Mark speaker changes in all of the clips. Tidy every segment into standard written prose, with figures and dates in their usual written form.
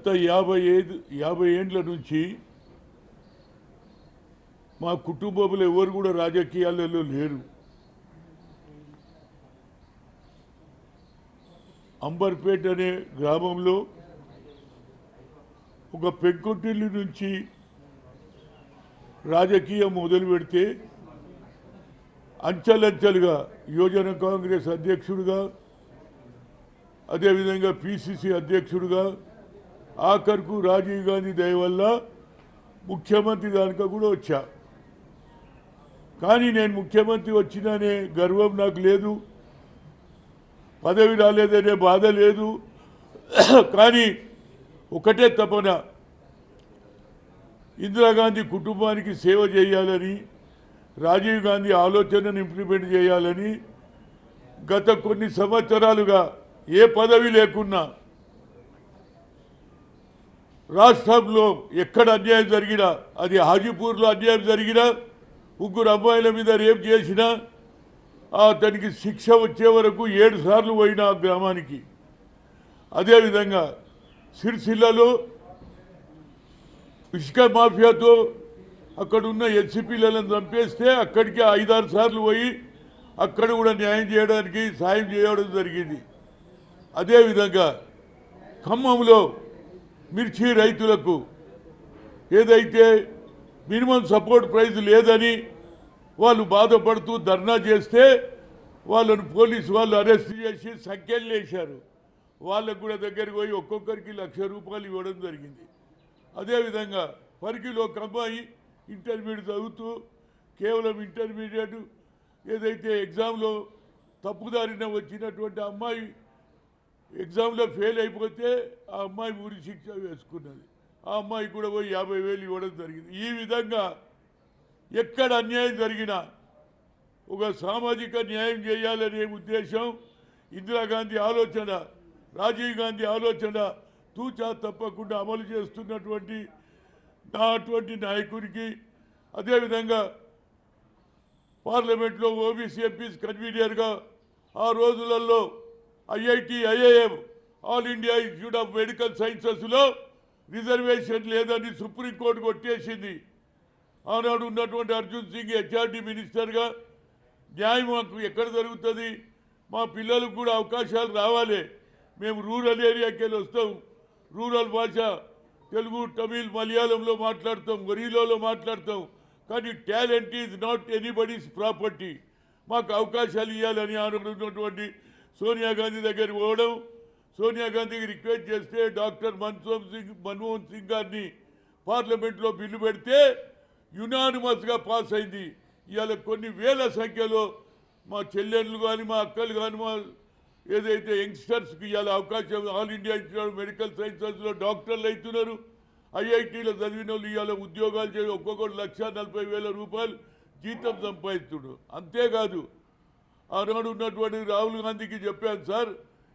Speaker 1: గత 50 ఏండ్ల నుంచి మా కుటుంబంలో ఎవరు కూడా రాజకీయాలలో లేరు. అంబర్పేట అనే గ్రామంలో ఒక పెంకుటిల్లు నుంచి రాజకీయం మొదలు పెడితే అంచెలంచెలుగా యువజన కాంగ్రెస్ అధ్యక్షుడిగా, అదేవిధంగా పిసిసి అధ్యక్షుడిగా, ఆఖరుకు రాజీవ్ గాంధీ దయ వల్ల ముఖ్యమంత్రి దానిక కూడా వచ్చా. కానీ నేను ముఖ్యమంత్రి వచ్చిననే గర్వం నాకు లేదు, పదవి రాలేదనే బాధ లేదు. కానీ ఒకటే తపన, ఇందిరాగాంధీ కుటుంబానికి సేవ చేయాలని, రాజీవ్ గాంధీ ఆలోచనను ఇంప్లిమెంట్ చేయాలని గత కొన్ని సంవత్సరాలుగా ఏ పదవి లేకున్నా రాష్ట్రంలో ఎక్కడ అన్యాయం జరిగినా, అది హాజీపూర్లో అన్యాయం జరిగినా, 3 అమ్మాయిల మీద రేప్ చేసినా అతనికి శిక్ష వచ్చే వరకు 7 సార్లు పోయిన ఆ గ్రామానికి. అదేవిధంగా సిరిసిల్లలో ఇసుక మాఫియాతో అక్కడున్న ఎస్సీపీలను చంపేస్తే అక్కడికి 5-6 సార్లు పోయి అక్కడ కూడా న్యాయం చేయడానికి సాయం చేయడం జరిగింది. అదేవిధంగా ఖమ్మంలో మిర్చి రైతులకు ఏదైతే మినిమం సపోర్ట్ ప్రైస్ లేదని వాళ్ళు బాధపడుతూ ధర్నా చేస్తే వాళ్ళను పోలీసు వాళ్ళు అరెస్ట్ చేసి సంఖ్యలు వేశారు. వాళ్ళకు కూడా దగ్గరికి పోయి ఒక్కొక్కరికి ₹1,00,000 ఇవ్వడం జరిగింది. అదేవిధంగా పరికిలో ఒక అమ్మాయి ఇంటర్మీడియట్ చదువుతూ కేవలం ఇంటర్మీడియట్ ఏదైతే ఎగ్జామ్లో తప్పుదారిన వచ్చినటువంటి అమ్మాయి ఎగ్జామ్లో ఫెయిల్ అయిపోతే ఆ అమ్మాయి ఊరి శిక్ష వేసుకున్నది. ఆ అమ్మాయి కూడా పోయి 50,000 ఇవ్వడం జరిగింది. ఈ విధంగా ఎక్కడ అన్యాయం జరిగినా ఒక సామాజిక న్యాయం చేయాలనే ఉద్దేశం, ఇందిరాగాంధీ ఆలోచన, రాజీవ్ గాంధీ ఆలోచన తూచా తప్పకుండా అమలు చేస్తున్నటువంటి అటువంటి నాయకుడికి, అదేవిధంగా పార్లమెంట్లో ఓబీసీ ఎంపీస్ కన్వీనర్గా ఆ రోజులలో IIT, IIM, all India institute of medical సైన్సెస్లో రిజర్వేషన్ లేదని సుప్రీంకోర్టు కొట్టేసింది. ఆనాడు ఉన్నటువంటి అర్జున్ సింగ్ హెచ్ఆర్డీ మినిస్టర్గా న్యాయం మాకు ఎక్కడ జరుగుతుంది, మా పిల్లలకు కూడా అవకాశాలు రావాలి, మేము రూరల్ ఏరియాకి వెళ్ళి వస్తాం, రూరల్ భాష తెలుగు, తమిళ్, మలయాళంలో మాట్లాడతాం, ఒరిలోలో మాట్లాడతాం, కానీ talent is not anybody's property, మాకు అవకాశాలు ఇవ్వాలని ఆనాడు ఉన్నటువంటి సోనియా గాంధీ దగ్గరికి పోవడం, సోనియా గాంధీకి రిక్వెస్ట్ చేస్తే డాక్టర్ మన్మోహన్ సింగ్ గారిని పార్లమెంట్లో బిల్లు పెడితే యునానిమస్గా పాస్ అయింది. ఇవాళ కొన్ని వేల సంఖ్యలో మా చెల్లెళ్ళు కానీ, మా అక్కలు కానీ, మా ఏదైతే యంగ్స్టర్స్కి ఇవాళ అవకాశం, all India institute of medical సైన్సెస్లో డాక్టర్లు అవుతున్నారు. ఐఐటీలో చదివిన వాళ్ళు ఇవాళ ఉద్యోగాలు చేసి ఒక్కొక్కరు ₹140,000 జీతం సంపాదిస్తున్నారు. అంతేకాదు ఆనాడు ఉన్నటువంటి రాహుల్ గాంధీకి చెప్పాను, సార్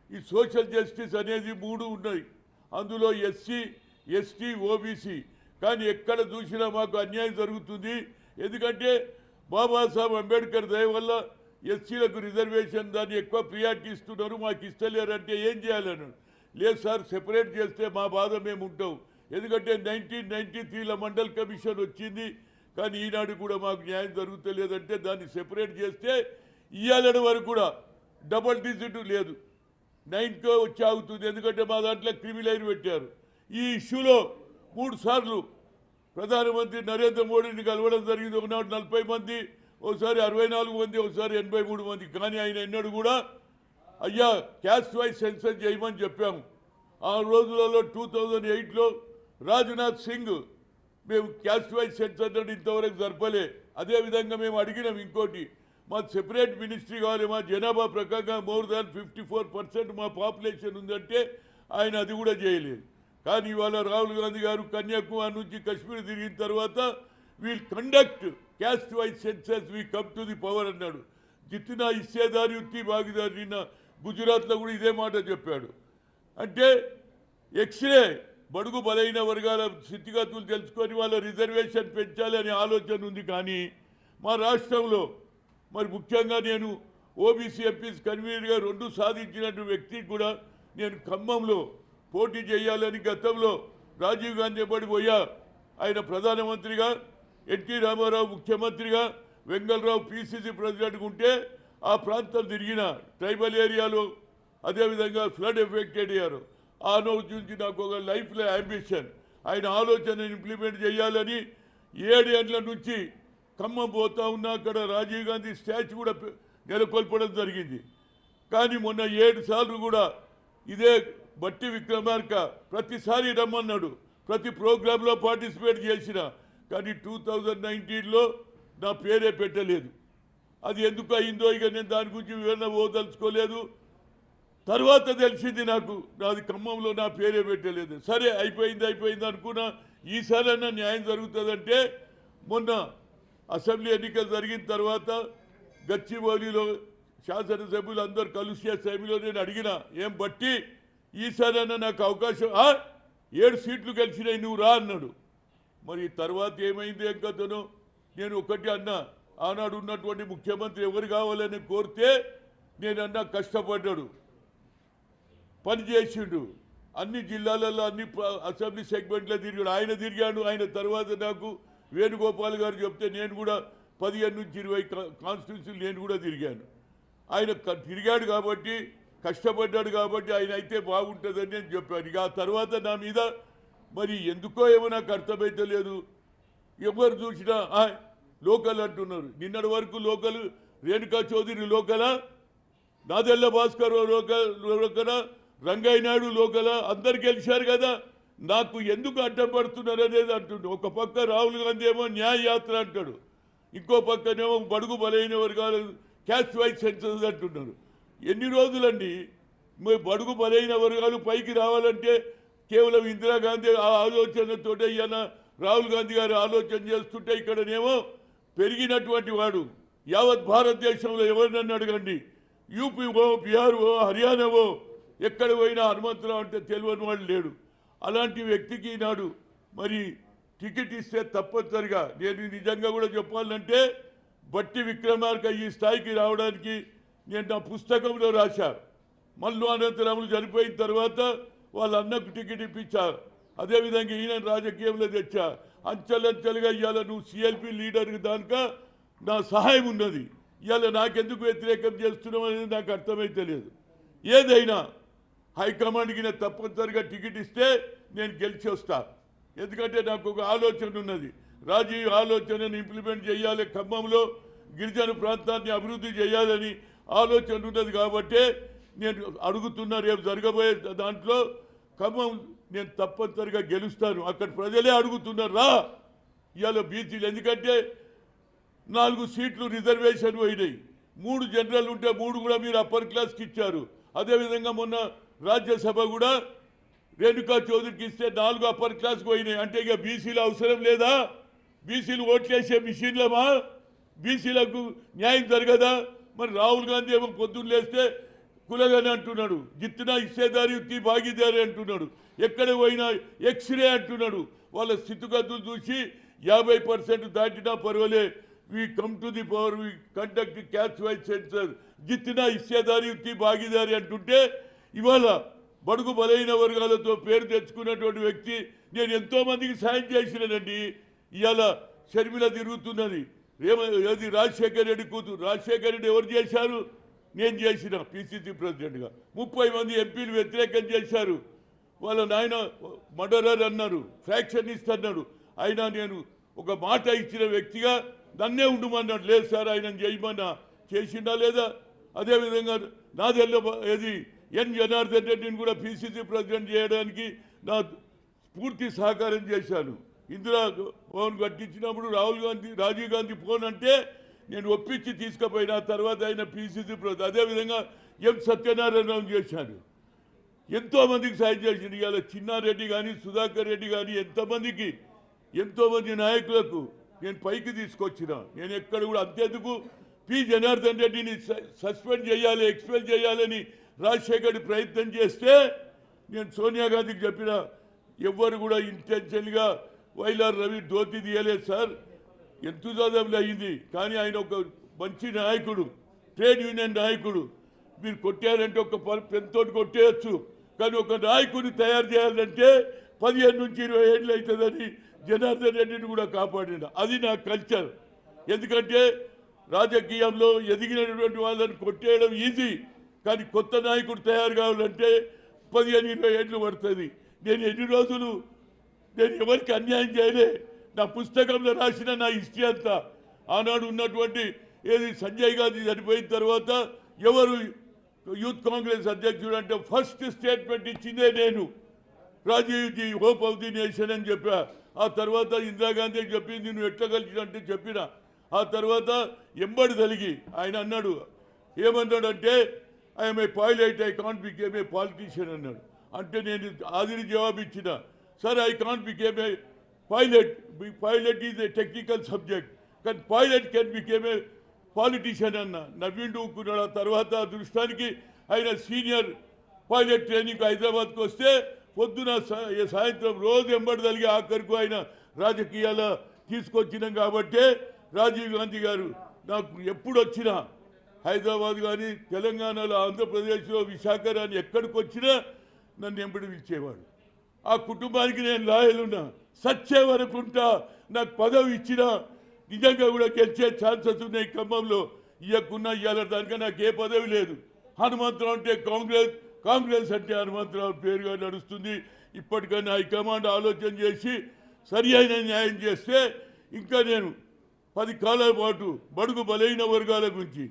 Speaker 1: ఈ సోషల్ జస్టిస్ అనేది 3 ఉన్నాయి, అందులో ఎస్సీ, ఎస్టీ, ఓబీసీ, కానీ ఎక్కడ చూసినా మాకు అన్యాయం జరుగుతుంది. ఎందుకంటే బాబాసాహెబ్ అంబేద్కర్ దయ వల్ల ఎస్సీలకు రిజర్వేషన్ దాన్ని ఎక్కువ ప్రియారిటీ ఇస్తున్నారు, మాకు ఇస్తలేరంటే ఏం చేయాలని. లేదు సార్, సెపరేట్ చేస్తే మా బాధ మేము ఉంటాం. ఎందుకంటే 1993లో మండల్ కమిషన్ వచ్చింది, కానీ ఈనాడు కూడా మాకు న్యాయం జరుగుతలేదంటే దాన్ని సెపరేట్ చేస్తే ఇయ్యాలని వరకు కూడా డబల్ డిజిట్ లేదు, 9కో వచ్చి ఆగుతుంది. ఎందుకంటే మా దాంట్లో క్రిమిలైన్ పెట్టారు. ఈ ఇష్యూలో 3 సార్లు ప్రధానమంత్రి నరేంద్ర మోడీని కలవడం జరిగింది. ఒకనాడు 40 మంది, ఒకసారి 64 మంది, ఒకసారి 83 మంది. కానీ ఆయన ఎన్నడూ కూడా అయ్యా క్యాస్ట్ వైజ్ సెన్సస్ చేయమని చెప్పాము. ఆ రోజులలో 2008లో రాజ్నాథ్ సింగ్ మేము క్యాస్ట్ వైజ్ సెన్సస్ అంటే ఇంతవరకు జరపలే. అదేవిధంగా మేము అడిగినాం ఇంకోటి, మా సెపరేట్ మినిస్ట్రీ కావాలి, మా జనాభా ప్రకారంగా మోర్ దాన్ 54% మా పాపులేషన్ ఉందంటే ఆయన అది కూడా చేయలేదు. కానీ ఇవాళ రాహుల్ గాంధీ గారు కన్యాకుమారి నుంచి కాశ్మీర్ తిరిగిన తర్వాత wheel conduct caste wise census, we come to the power అన్నాడు. జిత్నా హిస్సేదారి ఉత్తి భాగీదారి, నిన్న గుజరాత్లో కూడా ఇదే మాట చెప్పాడు. అంటే ఎక్స్రే బడుగు బలైన వర్గాల స్థితిగతులు తెలుసుకొని వాళ్ళ రిజర్వేషన్ పెంచాలి అనే ఆలోచన ఉంది. కానీ మా రాష్ట్రంలో మరి ముఖ్యంగా నేను ఓబీసీ ఎంపీస్ కన్వీనర్గా 2 సాధించినటువంటి వ్యక్తికి కూడా నేను ఖమ్మంలో పోటీ చేయాలని గతంలో రాజీవ్ గాంధీ పడి పోయా. ఆయన ప్రధానమంత్రిగా, ఎన్టీ రామారావు ముఖ్యమంత్రిగా, వెంగళరావు పిసిసి ప్రెసిడెంట్గా ఉంటే ఆ ప్రాంతం తిరిగిన ట్రైబల్ ఏరియాలో, అదేవిధంగా ఫ్లడ్ ఎఫెక్టెడ్ అయ్యారు. ఆ రోజు నుంచి నాకు ఒక లైఫ్లో అంబిషన్, ఆయన ఆలోచన ఇంప్లిమెంట్ చేయాలని 7 ఏళ్ల నుంచి ఖమ్మం పోతా ఉన్నా. అక్కడ రాజీవ్ గాంధీ స్టాచ్యూ కూడా నెలకొల్పడం జరిగింది. కానీ మొన్న 7 సార్లు కూడా ఇదే బట్టి విక్రమార్క ప్రతిసారి రమ్మన్నాడు, ప్రతి ప్రోగ్రాంలో పార్టిసిపేట్ చేసిన. కానీ 2019లో నా పేరే పెట్టలేదు. అది ఎందుకు అయిందో ఇక నేను దాని గురించి వివరణ పోదలుచుకోలేదు. తర్వాత తెలిసింది నాకు, నాది ఖమ్మంలో నా పేరే పెట్టలేదు. సరే అయిపోయింది అనుకున్నా. ఈసారైనా న్యాయం జరుగుతుందంటే మొన్న అసెంబ్లీ ఎన్నికలు జరిగిన తర్వాత గచ్చిబౌలిలో శాసనసభ్యులు అందరూ కలిసే సభ్యులో నేను అడిగిన, ఏం బట్టి ఈసారైనా నాకు అవకాశం, 7 సీట్లు గెలిచినాయి నువ్వు రా అన్నాడు. మరి తర్వాత ఏమైంది ఏం కథను? నేను ఒకటి అన్నా, ఆనాడు ఉన్నటువంటి ముఖ్యమంత్రి ఎవరు కావాలని కోరితే నేనన్నా కష్టపడ్డాడు, పని చేసిండు, అన్ని జిల్లాలలో అన్ని అసెంబ్లీ సెగ్మెంట్లో తిరిగాడు. ఆయన తిరిగాడు. ఆయన తర్వాత నాకు వేణుగోపాల్ గారు చెప్తే నేను కూడా 15 నుంచి 20 కాన్స్టిట్యూన్సీలు నేను కూడా తిరిగాను. ఆయన తిరిగాడు కాబట్టి, కష్టపడ్డాడు కాబట్టి ఆయన అయితే బాగుంటుందని నేను చెప్పాను. ఇక ఆ తర్వాత నా మీద మరి ఎందుకో ఏమో నాకు అర్థమైతే లేదు. ఎవరు చూసినా లోకల్ అంటున్నారు. నిన్నటి వరకు లోకల్ రేణుకా చౌదరి లోకలా, నాదెల్ల భాస్కర్ లోకలా, రంగయ్య నాయుడు లోకలా, అందరు గెలిచారు కదా. నాకు ఎందుకు అడ్డం పడుతున్నారు అనేది అంటుండు. ఒక పక్క రాహుల్ గాంధీ ఏమో న్యాయ యాత్ర అంటాడు, ఇంకో పక్కనేమో బడుగు బలైన వర్గాలు క్యాస్ట్ వైజ్ సెన్సస్ అంటున్నారు. ఎన్ని రోజులండి బడుగు బలైన వర్గాలు పైకి రావాలంటే కేవలం ఇందిరాగాంధీ ఆ ఆలోచనతోటే ఈయన రాహుల్ గాంధీ గారు ఆలోచన చేస్తుంటే ఇక్కడనేమో పెరిగినటువంటి వాడు యావత్ భారతదేశంలో ఎవరినన్ను అడగండి, యూపీఓ, బీహార్ఓ, హర్యానావో ఎక్కడ పోయినా హనుమంతరావు అంటే తెలియని వాడు లేడు. అలాంటి వ్యక్తికి నాడు మరి టికెట్ ఇస్తే తప్పనిసరిగా నేను నిజంగా కూడా చెప్పాలంటే బట్టి విక్రమార్క ఈ స్థాయికి రావడానికి నేను నా పుస్తకంలో రాశా. మల్లు అనంతరాములు చనిపోయిన తర్వాత వాళ్ళ అన్నకు టికెట్ ఇప్పించా. అదేవిధంగా ఈయన రాజకీయంలో తెచ్చా. అంచెలంచెలుగా ఇవాళ నువ్వు సిఎల్పి లీడర్ దానిక నా సహాయం ఉన్నది. ఇవాళ నాకెందుకు వ్యతిరేకం చేస్తున్నావు అనేది నాకు అర్థమైతే లేదు. ఏదైనా హైకమాండ్కి నేను తప్పనిసరిగా టికెట్ ఇస్తే నేను గెలిచి వస్తా. ఎందుకంటే నాకు ఒక ఆలోచన ఉన్నది, రాజీవ్ ఆలోచనను ఇంప్లిమెంట్ చేయాలి, ఖమ్మంలో గిరిజన ప్రాంతాన్ని అభివృద్ధి చేయాలని ఆలోచన ఉన్నది. కాబట్టి నేను అడుగుతున్నా, రేపు జరగబోయే దాంట్లో ఖమ్మం నేను తప్పనిసరిగా గెలుస్తాను. అక్కడ ప్రజలే అడుగుతున్నారు రా ఇవాళ బీసీలు. ఎందుకంటే 4 సీట్లు రిజర్వేషన్ పోయినాయి, 3 జనరల్ ఉంటే 3 కూడా మీరు అప్పర్ క్లాస్కి ఇచ్చారు. అదేవిధంగా మొన్న రాజ్యసభ కూడా రేణుకా చౌదరికి ఇస్తే 4 అప్పర్ క్లాస్కి పోయినాయి. అంటే ఇక బీసీలు అవసరం లేదా? బీసీలు ఓట్లేసే మిషన్లమా? బీసీలకు న్యాయం జరగదా? మరి రాహుల్ గాంధీ ఏమో పొద్దున్న లేస్తే కులగని అంటున్నాడు, జిత్తునా ఇచ్చేదారి ఉత్తి భాగీదారి అంటున్నాడు, ఎక్కడ పోయినా ఎక్స్రే అంటున్నాడు. వాళ్ళ స్థితిగతులు చూసి 50% దాటినా పర్వాలే, we come to the power, we conduct caste wise census, జిత్తునా ఇచ్చేదారి ఉత్తి భాగీదారి అంటుంటే ఇవాళ బడుగు బలైన వర్గాలతో పేరు తెచ్చుకున్నటువంటి వ్యక్తి నేను ఎంతోమందికి సాయం చేసినానండి. ఇవాళ షర్మిల తిరుగుతున్నది, అది రాజశేఖర్ రెడ్డి కూతురు. రాజశేఖర్ రెడ్డి ఎవరు చేశారు? నేను చేసిన పిసిసి ప్రెసిడెంట్గా. 30 మంది ఎంపీలు వ్యతిరేకం చేశారు. వాళ్ళ నాయన మర్డరర్ అన్నారు, ఫ్రాక్షనిస్ట్ అన్నాడు. అయినా నేను ఒక మాట ఇచ్చిన వ్యక్తిగా నన్నే ఉండమన్నాడు. లేదు సార్ ఆయన చేయమన్నా, చేసిండా లేదా? అదేవిధంగా నాదెల్ల ఏది జనార్దన్ రెడ్డిని కూడా పిసిసి ప్రెసిడెంట్ చేయడానికి నా పూర్తి సహకారం చేశాను. ఇందిరా భవన్ కట్టించినప్పుడు రాజీవ్ గాంధీ ఫోన్ అంటే నేను ఒప్పించి తీసుకుపోయిన తర్వాత ఆయన పిసిసి ప్రెసిడెంట్. అదేవిధంగా సత్యనారాయణ చేశాను, ఎంతోమందికి సాయం చేసింది. ఇవాళ చిన్నారెడ్డి కానీ సుధాకర్ రెడ్డి కానీ ఎంతోమంది నాయకులకు నేను పైకి తీసుకొచ్చిన. నేను ఎక్కడ కూడా అంతేందుకు జనార్దన్ రెడ్డిని సస్పెండ్ చేయాలి, ఎక్స్పెల్ చేయాలని రాజశేఖర్ ప్రయత్నం చేస్తే నేను సోనియా గాంధీకి చెప్పిన, ఎవ్వరు కూడా ఇంటెన్షన్గా వైలార్ రవి ధోతి తీయలేదు సార్, ఎంతజాదంలో అయింది. కానీ ఆయన ఒక మంచి నాయకుడు, ట్రేడ్ యూనియన్ నాయకుడు. మీరు కొట్టారంటే ఒక పెన్తోటి కొట్టేయచ్చు, కానీ ఒక నాయకుడిని తయారు చేయాలంటే 15 నుంచి 20 ఏళ్ళు అవుతుందని జనార్దన్ రెడ్డిని కూడా కాపాడిన. అది నా కల్చర్. ఎందుకంటే రాజకీయంలో ఎదిగినటువంటి వాళ్ళని కొట్టేయడం ఈజీ, కానీ కొత్త నాయకుడు తయారు కావాలంటే 15-20 ఏళ్ళు పడుతుంది. నేను ఎన్ని రోజులు నేను ఎవరికి అన్యాయం చేయలే. నా పుస్తకంలో రాసిన నా హిస్టరీ అంతా ఆనాడు ఉన్నటువంటి ఏది సంజయ్ గాంధీ చనిపోయిన తర్వాత ఎవరు యూత్ కాంగ్రెస్ అధ్యక్షుడు అంటే ఫస్ట్ స్టేట్మెంట్ ఇచ్చిందే నేను. Rajiv ji hope of the nation అని చెప్పా. ఆ తర్వాత ఇందిరాగాంధీకి చెప్పింది నువ్వు ఎట్లా కలిసినంటే చెప్పిన. ఆ తర్వాత ఎంబడి తలిగి ఆయన అన్నాడు, ఏమన్నాడంటే I'm a pilot, I can't became a politician అన్నాడు. అంటే నేను ఆదిరి జవాబు ఇచ్చిన, sir I can't became a pilot, pilot is a technical subject, కానీ pilot can became a politician అన్న. నవ్విండు ఊరుకున్నాడు. ఆ తర్వాత దృష్టానికి ఆయన సీనియర్ పైలట్ ట్రైనింగ్ హైదరాబాద్కి వస్తే పొద్దున సాయంత్రం రోజు ఎంబడి తలిగి ఆఖరికి ఆయన రాజకీయాల తీసుకొచ్చినాం. కాబట్టే రాజీవ్ గాంధీ గారు నాకు ఎప్పుడు వచ్చినా హైదరాబాద్ కానీ తెలంగాణలో ఆంధ్రప్రదేశ్లో విశాఖ కానీ ఎక్కడికి వచ్చినా నన్ను ఎంబడి పిలిచేవాడు. ఆ కుటుంబానికి నేను లాయల్ ఉన్నా, సచ్చే వరకు ఉంటా. నాకు పదవి ఇచ్చినా నిజంగా కూడా గెలిచే ఛాన్సెస్ ఉన్నాయి. ఖమ్మంలో ఇవ్వకున్నా ఇవ్వాల దానికన్నా నాకు ఏ పదవి లేదు. హనుమంతరావు అంటే కాంగ్రెస్, కాంగ్రెస్ అంటే హనుమంతరావు పేరుగా నడుస్తుంది. ఇప్పటికన్నా హైకమాండ్ ఆలోచన చేసి సరి అయిన న్యాయం చేస్తే ఇంకా నేను 10 కాలాల పాటు బడుగు బలైన వర్గాల గురించి,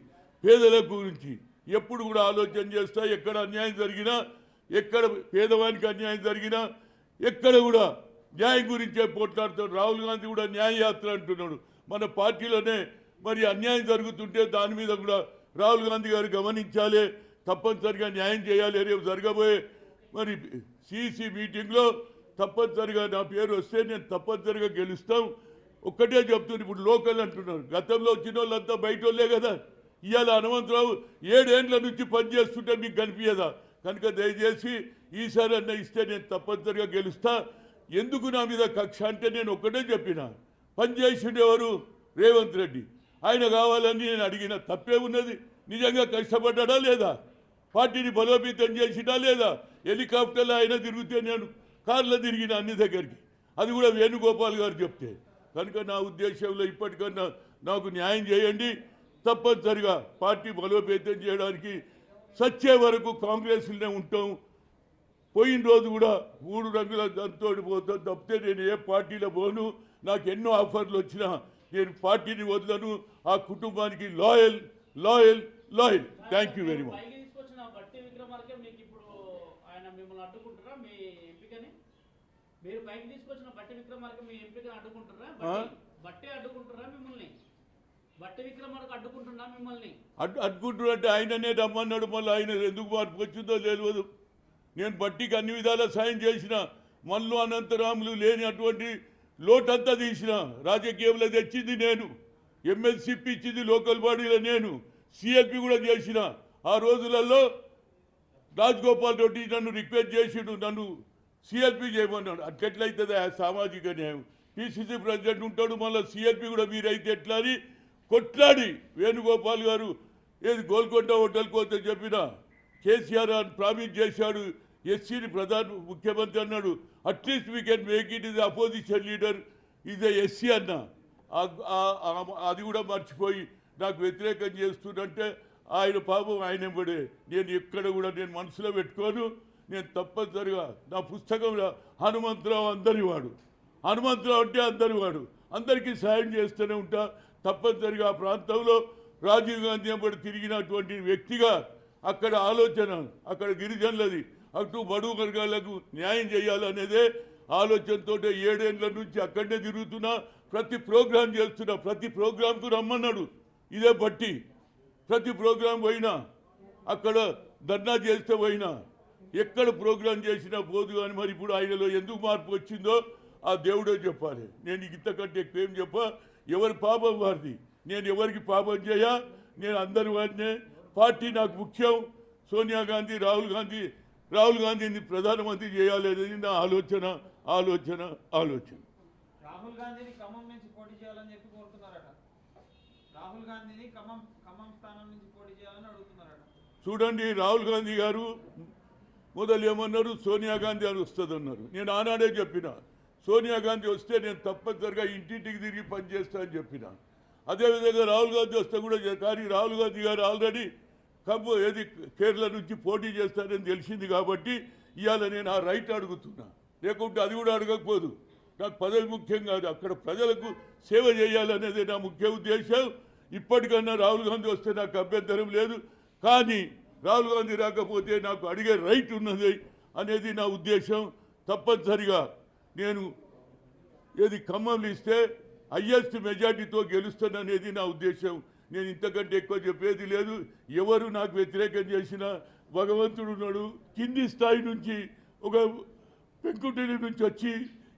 Speaker 1: పేదల గురించి ఎప్పుడు కూడా ఆలోచన చేస్తా. ఎక్కడ అన్యాయం జరిగినా, ఎక్కడ పేదవానికి అన్యాయం జరిగినా, ఎక్కడ కూడా న్యాయం గురించే పోట్లాడుతాడు. రాహుల్ గాంధీ కూడా న్యాయయాత్ర అంటున్నాడు. మన పార్టీలోనే మరి అన్యాయం జరుగుతుంటే దాని మీద కూడా రాహుల్ గాంధీ గారు గమనించాలి, తప్పనిసరిగా న్యాయం చేయాలి. రేపు జరగబోయే మరి సిసి మీటింగ్లో తప్పనిసరిగా నా పేరు వస్తే నేను తప్పనిసరిగా గెలుస్తాం. ఒక్కటే చెప్తుంది, ఇప్పుడు లోకల్ అంటున్నారు. గతంలో వచ్చిన వాళ్ళంతా బయట వాళ్ళే కదా. ఇవాళ హనుమంతరావు 7 ఏండ్ల నుంచి పనిచేస్తుంటే మీకు కనిపించదా? కనుక దయచేసి ఈసారి అన్న ఇస్తే నేను తప్పనిసరిగా గెలుస్తా. ఎందుకు నా మీద కక్ష అంటే నేను ఒక్కటే చెప్పిన, పనిచేసిండేవారు రేవంత్ రెడ్డి, ఆయన కావాలని నేను అడిగిన. తప్పే ఉన్నది? నిజంగా కష్టపడ్డా లేదా? పార్టీని బలోపేతం చేసినా లేదా? హెలికాప్టర్లో ఆయన తిరిగితే నేను కార్లో తిరిగిన అన్ని దగ్గరికి, అది కూడా వేణుగోపాల్ గారు చెప్తే. కనుక నా ఉద్దేశంలో ఇప్పటికన్నా నాకు న్యాయం చేయండి. తప్పనిసరిగా పార్టీ బలోపేతం చేయడానికి సచ్చే వరకు కాంగ్రెస్లోనే ఉంటాం. పోయిన రోజు కూడా 3 రంగుల దాంతో పోతాం తప్పితే నేను ఏ పార్టీలో పోను. నాకు ఎన్నో ఆఫర్లు వచ్చినా నేను పార్టీని వదలను. ఆ కుటుంబానికి loyal loyal loyal. Thank you very much.
Speaker 2: మీరు పైకి తీసుకొచ్చిన బట్టి విక్రమార్క మీ ఎంపికను అడ్డుకుంటారా? బట్టి అడ్డుకుంటారా మిమ్మల్ని? బట్టి విక్రమార్క అడ్డుకుంటున్నా మిమ్మల్ని?
Speaker 1: అడ్డుకుంటున్నట్టే ఆయననే రమ్మన్నాడు. మళ్ళీ ఆయన ఎందుకు మార్పు వచ్చిందో తెలియదు. నేను బట్టికి అన్ని విధాల సాయం చేసిన. మల్లు అనంతరాములు లేని అటువంటి లోటంతా తీసిన. రాజకీయంలో తెచ్చింది నేను, ఎమ్మెల్సీపీ ఇచ్చింది లోకల్ బాడీలో నేను, సిఎల్పి కూడా చేసిన. ఆ రోజులలో రాజగోపాల్ రెడ్డి నన్ను రిక్వెస్ట్ చేసిండు, నన్ను సిఎల్పి చేయమన్నాడు. అట్లెట్లయితుంది సామాజిక న్యాయం? పిసిసి ప్రెసిడెంట్ ఉంటాడు, మళ్ళీ సిఎల్పి కూడా మీరైతే ఎట్లా అని కొట్లాడి వేణుగోపాల్ గారు ఏది గోల్కొండ హోటల్కి పోతే చెప్పిన. కేసీఆర్ అని ప్రామిస్ చేశాడు, ఎస్సీని ప్రధాన ముఖ్యమంత్రి అన్నాడు. At least we can make it is opposition leader is SC అన్న. అది కూడా మర్చిపోయి నాకు వ్యతిరేకం చేస్తుందంటే ఆయన పాపం ఆయన పడే. నేను ఎక్కడ కూడా నేను మనసులో పెట్టుకోను. నేను తప్పనిసరిగా నా పుస్తకంలో హనుమంతరావు అందరివాడు, హనుమంతరావు అంటే అందరివాడు, అందరికీ సాయం చేస్తూనే ఉంటా. తప్పనిసరిగా ఆ ప్రాంతంలో రాజీవ్ గాంధీ అప్పుడు తిరిగినటువంటి వ్యక్తిగా అక్కడ ఆలోచన, అక్కడ గిరిజనులది, అటు బడుగు వర్గాలకు న్యాయం చేయాలనేదే ఆలోచనతో 7 ఏళ్ల నుంచి అక్కడనే తిరుగుతున్నా. ప్రతి ప్రోగ్రాం చేస్తున్నా. ప్రతి ప్రోగ్రాంకు రమ్మన్నాడు. ఇదే బట్టి ప్రతి ప్రోగ్రాం పోయినా, అక్కడ ధర్నా చేస్తే పోయినా, ఎక్కడ ప్రోగ్రాం చేసినా పోదు. కానీ మరి ఇప్పుడు ఆయనలో ఎందుకు మార్పు వచ్చిందో ఆ దేవుడే చెప్పాలి. నేను ఇంతకంటే ఎక్కువ ఏం చెప్పా. ఎవరి పాపం వారిది. నేను ఎవరికి పాపం చేయ. నేను అందరి వారినే. పార్టీ నాకు ముఖ్యం. సోనియా గాంధీ, రాహుల్ గాంధీని ప్రధానమంత్రి చేయాలి అనేది నా ఆలోచన.
Speaker 3: రాహుల్ గాంధీని ఖమ్మం నుంచి పోటీ చేయాలని చెప్పి కోరుతున్నారట. రాహుల్ గాంధీని ఖమ్మం స్థానం నుంచి పోటీ చేయాలని అడుగుతున్నారట.
Speaker 1: చూడండి, రాహుల్ గాంధీ గారు మొదలు ఏమన్నారు సోనియా గాంధీ అని వస్తుందన్నారు. నేను ఆనాడే చెప్పిన సోనియా గాంధీ వస్తే నేను తప్పనిసరిగా ఇంటింటికి తిరిగి పనిచేస్తా అని చెప్పిన. అదేవిధంగా రాహుల్ గాంధీ వస్తే కూడా కానీ రాహుల్ గాంధీ గారు ఆల్రెడీ ఏది కేరళ నుంచి పోటీ చేస్తారని తెలిసింది కాబట్టి ఇవాళ నేను ఆ రైట్ అడుగుతున్నా. లేకుంటే అది కూడా అడగకపోదు. నాకు పదవి ముఖ్యం కాదు, అక్కడ ప్రజలకు సేవ చేయాలనేది నా ముఖ్య ఉద్దేశం. ఇప్పటికన్నా రాహుల్ గాంధీ వస్తే నాకు అభ్యంతరం లేదు, కానీ రాహుల్ గాంధీ రాకపోతే నాకు అడిగే రైట్ ఉన్నది అనేది నా ఉద్దేశం. తప్పనిసరిగా నేను ఏది ఖమ్మంలో ఇస్తే హయ్యెస్ట్ మెజార్టీతో గెలుస్తాననేది నా ఉద్దేశం. నేను ఇంతకంటే ఎక్కువ చెప్పేది లేదు. ఎవరు నాకు వ్యతిరేకం చేసినా భగవంతుడు ఉన్నాడు. కింది స్థాయి నుంచి ఒక పెంకుటిల్లి నుంచి వచ్చి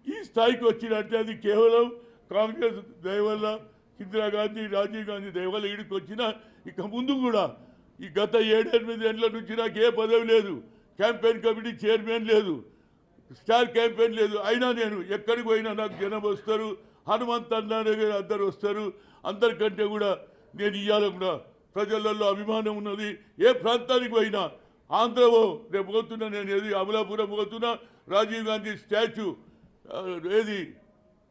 Speaker 1: ఈ స్థాయికి వచ్చినట్టే అది కేవలం కాంగ్రెస్ దయవల్ల, ఇందిరాగాంధీ, రాజీవ్ గాంధీ దయవల్ల ఈడికి వచ్చిన. ఇక ముందు కూడా ఈ గత 7-8 ఏళ్ళ నుంచి నాకు ఏ పదవి లేదు, క్యాంపెయిన్ కమిటీ చైర్మన్ లేదు, స్టార్ క్యాంపెయిన్ లేదు. అయినా నేను ఎక్కడికి పోయినా నాకు జనం వస్తారు, హనుమంత్ అన్న దగ్గర అందరు వస్తారు. అందరికంటే కూడా నేను ఇవాళ కూడా ప్రజలలో అభిమానం ఉన్నది. ఏ ప్రాంతానికి పోయినా ఆంధ్రలో రేపు పోతున్నా, నేను ఏది అమలాపురం పోతున్నా, రాజీవ్ గాంధీ స్టాచ్యూ ఏది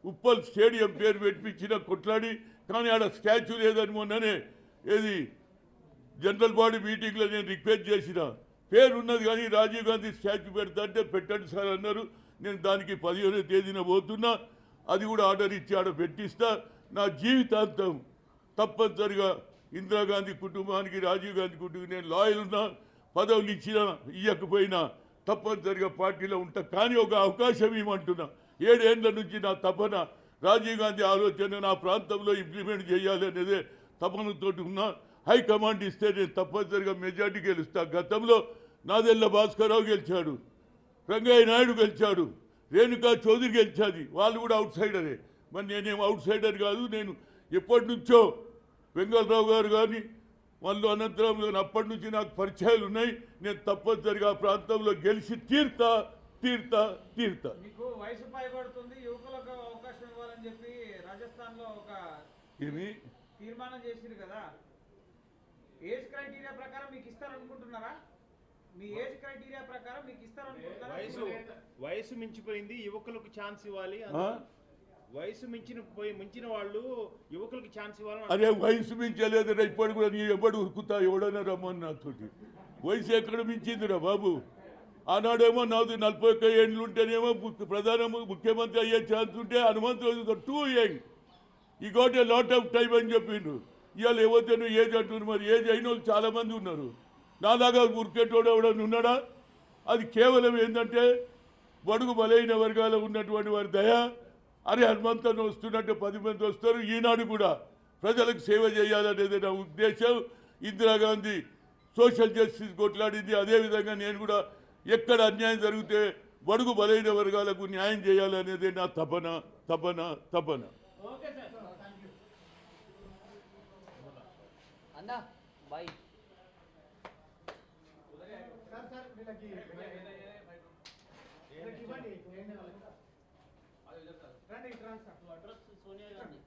Speaker 1: ఉప్పల్ స్టేడియం పేరు పెట్టించిన కొట్లాడి, కానీ ఆడ స్టాచ్యూ లేదని మొన్ననే ఏది జనరల్ బాడీ మీటింగ్లో నేను రిక్వెస్ట్ చేసిన. పేరు ఉన్నది కానీ రాజీవ్ గాంధీ స్టాచ్యూ పెడతా అంటే పెట్టండి సార్ అన్నారు. నేను దానికి 15వ తేదీన పోతున్నా. అది కూడా ఆర్డర్ ఇచ్చి ఆడ పెట్టిస్తా. నా జీవితాంతం తప్పనిసరిగా ఇందిరాగాంధీ కుటుంబానికి, రాజీవ్ గాంధీ కుటుంబానికి నేను లాయల్ ఉన్నా. పదవులు ఇచ్చినా ఇవ్వకపోయినా తప్పనిసరిగా పార్టీలో ఉంటా. కానీ ఒక అవకాశం ఇవ్వమంటున్నా. 7 ఏళ్ల నుంచి నా తపన రాజీవ్ గాంధీ ఆలోచన నా ప్రాంతంలో ఇంప్లిమెంట్ చేయాలి అనేదే తపనతో ఉన్నా. హైకమాండ్ ఇస్తే నేను తప్పనిసరిగా మెజార్టీ గెలుస్తా. గతంలో నాదెల్ల భాస్కరరావు గెలిచాడు, రంగయ్య నాయుడు గెలిచాడు, రేణుకా చౌదరి గెలిచాది. వాళ్ళు కూడా అవుట్ సైడరే. మరి నేనేం అవుట్ సైడర్ కాదు. నేను ఎప్పటి నుంచో వెంగళరావు గారు కానీ వాళ్ళు అనంతరం అప్పటి నుంచి నాకు పరిచయాలు ఉన్నాయి. నేను తప్పనిసరిగా ఆ ప్రాంతంలో గెలిచి తీర్తా తీర్తా తీర్తా.
Speaker 3: మీకు వయసు పైబడుతుంది, యువకులకు అవకాశం ఇవ్వాలని చెప్పి రాజస్థాన్లో ఒక తీర్మానం చేసింది కదా. ఏజ్ క్రైటీరియా ప్రకారం మీకు ఇస్తారనుకుంటున్నారా? మీ ఏజ్ క్రైటీరియా ప్రకారం మీకు ఇస్తారనుకుంటున్నారా?
Speaker 4: వయసు మించిపోయింది, యువకులకు ఛాన్స్ ఇవ్వాలి. వయసు మించిన వాళ్ళు యువకులకు ఛాన్స్ ఇవ్వాలి.
Speaker 1: అరే వయసు మించలేదు రా. ఇప్పటి కూడా నీ ఎప్పుడు ఉరుకుతా ఎవడన్నా రమ్మని నాతోటి. వయసు ఎక్కడ మించిందిరా బాబు? ఆనాడేమో నాది 41 ఏళ్ళు ఉంటేనేమో ముఖ్యమంత్రి అయ్యే ఛాన్స్ ఉంటే హనుమంతరావు 2 యంగ్, ఈ goat a lot of time అని చెప్పిండు. ఇవాళ ఏవైతే ఏజ్ అంటున్నారు. మరి ఏజ్ అయిన వాళ్ళు చాలామంది ఉన్నారు. నాలాగా ఉరికేటోడు ఎవడని ఉన్నాడా? అది కేవలం ఏంటంటే బడుగు బలైన వర్గాలు ఉన్నటువంటి వారి దయ. అరే హనుమంతను వస్తున్నట్టే 10 మంది వస్తారు. ఈనాడు కూడా ప్రజలకు సేవ చేయాలనేది నా ఉద్దేశం. ఇందిరాగాంధీ సోషల్ జస్టిస్ కొట్లాడింది. అదేవిధంగా నేను కూడా ఎక్కడ అన్యాయం జరిగితే బడుగు బలైన వర్గాలకు న్యాయం చేయాలనేది నా తపన తపన తపన.
Speaker 2: ఓకే సార్,
Speaker 5: అన్నా బాయ్.
Speaker 2: అడ్రస్ సోనియా గాంధీ.